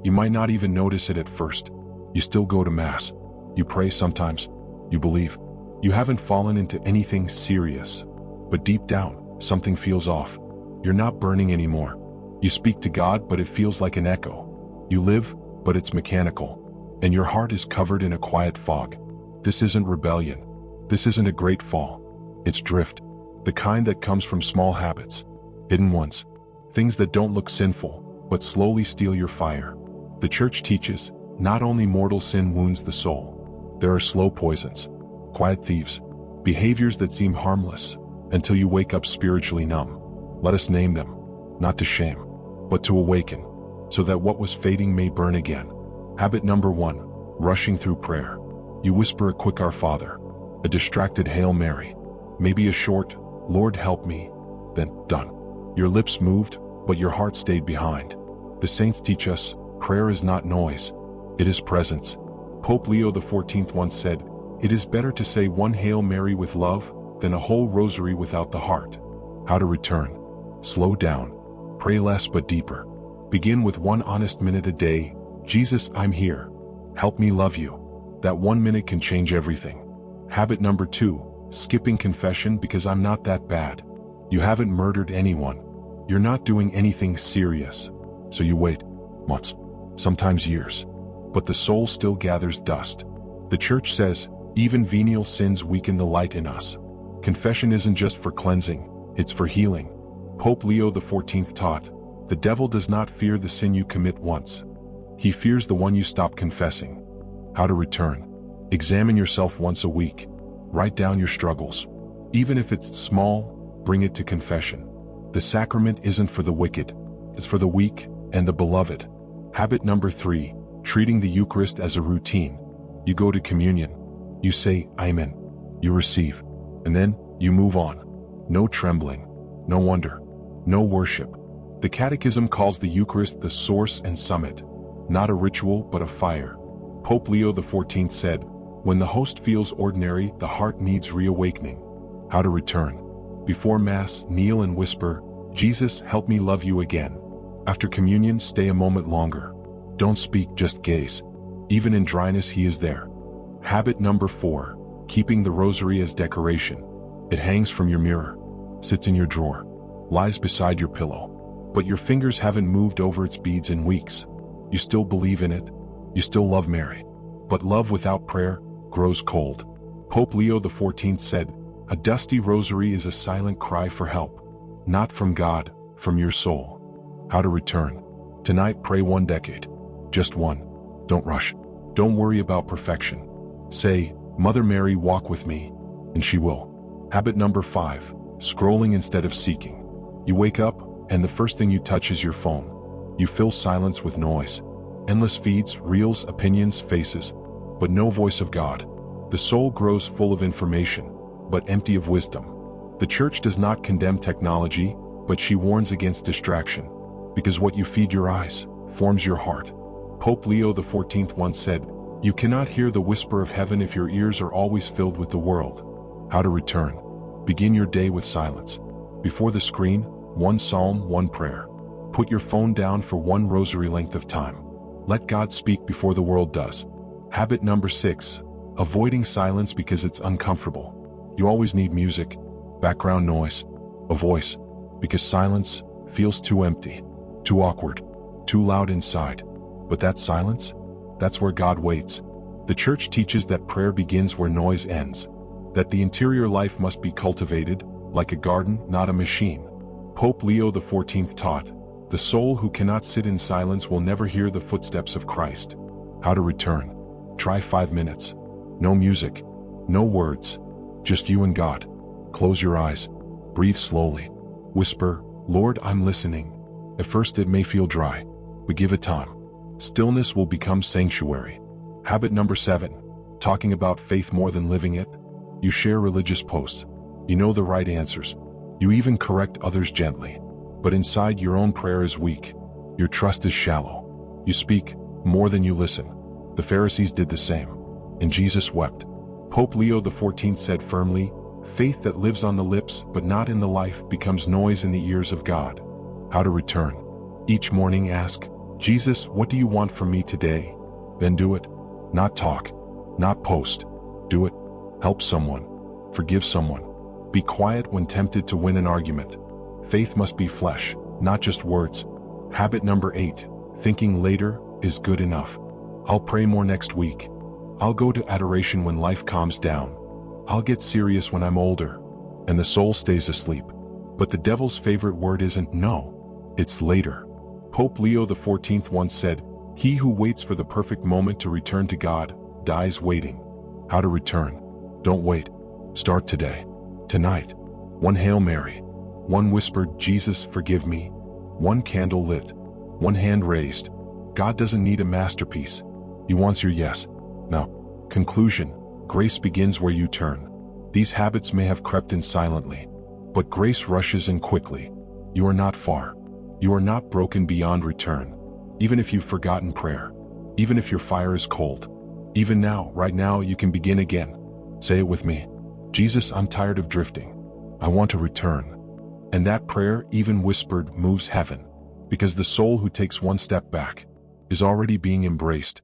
You might not even notice it at first. You still go to Mass. You pray sometimes. You believe. You haven't fallen into anything serious. But deep down, something feels off. You're not burning anymore. You speak to God, but it feels like an echo. You live, but it's mechanical. And your heart is covered in a quiet fog. This isn't rebellion. This isn't a great fall. It's drift. The kind that comes from small habits. Hidden ones. Things that don't look sinful, but slowly steal your fire. The Church teaches, not only mortal sin wounds the soul. There are slow poisons. Quiet thieves. Behaviors that seem harmless, until you wake up spiritually numb. Let us name them. Not to shame, but to awaken, so that what was fading may burn again. Habit number 1, rushing through prayer. You whisper a quick Our Father, a distracted Hail Mary, maybe a short, Lord help me, then done. Your lips moved, but your heart stayed behind. The saints teach us, prayer is not noise, it is presence. Pope Leo XIV once said, it is better to say one Hail Mary with love, than a whole rosary without the heart. How to return. Slow down. Pray less but deeper. Begin with 1 honest minute a day. Jesus, I'm here. Help me love you. That 1 minute can change everything. Habit number 2, skipping confession because I'm not that bad. You haven't murdered anyone. You're not doing anything serious. So you wait. Months. Sometimes years. But the soul still gathers dust. The Church says, even venial sins weaken the light in us. Confession isn't just for cleansing, it's for healing. Pope Leo XIV taught, the devil does not fear the sin you commit once. He fears the one you stop confessing. How to return. Examine yourself once a week. Write down your struggles. Even if it's small, bring it to confession. The sacrament isn't for the wicked, it's for the weak and the beloved. Habit number 3, treating the Eucharist as a routine. You go to communion. You say, Amen. You receive. And then, you move on. No trembling. No wonder. No worship. The Catechism calls the Eucharist the source and summit. Not a ritual, but a fire. Pope Leo XIV said, when the host feels ordinary, the heart needs reawakening. How to return. Before Mass, kneel and whisper, Jesus, help me love you again. After communion, stay a moment longer. Don't speak, just gaze. Even in dryness, He is there. Habit number 4, keeping the rosary as decoration. It hangs from your mirror, sits in your drawer, lies beside your pillow. But your fingers haven't moved over its beads in weeks. You still believe in it. You still love Mary. But love without prayer grows cold. Pope Leo XIV said, a dusty rosary is a silent cry for help. Not from God, from your soul. How to return. Tonight, pray 1 decade. Just 1. Don't rush. Don't worry about perfection. Say, Mother Mary, walk with me, and she will. Habit number 5, scrolling instead of seeking. You wake up, and the first thing you touch is your phone. You fill silence with noise. Endless feeds, reels, opinions, faces, but no voice of God. The soul grows full of information, but empty of wisdom. The Church does not condemn technology, but she warns against distraction, because what you feed your eyes forms your heart. Pope Leo XIV once said, you cannot hear the whisper of heaven if your ears are always filled with the world. How to return. Begin your day with silence. Before the screen, 1 psalm, 1 prayer. Put your phone down for 1 rosary length of time. Let God speak before the world does. Habit number 6, avoiding silence because it's uncomfortable. You always need music, background noise, a voice, because silence feels too empty, too awkward, too loud inside. But that silence? That's where God waits. The Church teaches that prayer begins where noise ends, that the interior life must be cultivated, like a garden, not a machine. Pope Leo XIV taught, the soul who cannot sit in silence will never hear the footsteps of Christ. How to return. Try 5 minutes. No music, no words, just you and God. Close your eyes, breathe slowly, whisper, Lord, I'm listening. At first it may feel dry, but give it time. Stillness will become sanctuary. Habit number 7, talking about faith more than living it. You share religious posts. You know the right answers. You even correct others gently. But inside your own prayer is weak. Your trust is shallow. You speak more than you listen. The Pharisees did the same. And Jesus wept. Pope Leo XIV said firmly, faith that lives on the lips but not in the life becomes noise in the ears of God. How to return. Each morning ask, Jesus, what do you want from me today? Then do it. Not talk. Not post. Do it. Help someone. Forgive someone. Be quiet when tempted to win an argument. Faith must be flesh, not just words. Habit number 8. Thinking later is good enough. I'll pray more next week. I'll go to adoration when life calms down. I'll get serious when I'm older. And the soul stays asleep. But the devil's favorite word isn't no. It's later. Pope Leo XIV once said, "He who waits for the perfect moment to return to God, dies waiting." How to return? Don't wait. Start today. Tonight. One Hail Mary. One whispered, "Jesus, forgive me." One candle lit. One hand raised. God doesn't need a masterpiece. He wants your yes. Now, conclusion. Grace begins where you turn. These habits may have crept in silently, but grace rushes in quickly. You are not far. You are not broken beyond return. Even if you've forgotten prayer. Even if your fire is cold. Even now, right now, you can begin again. Say it with me. Jesus, I'm tired of drifting. I want to return. And that prayer, even whispered, moves heaven. Because the soul who takes one step back is already being embraced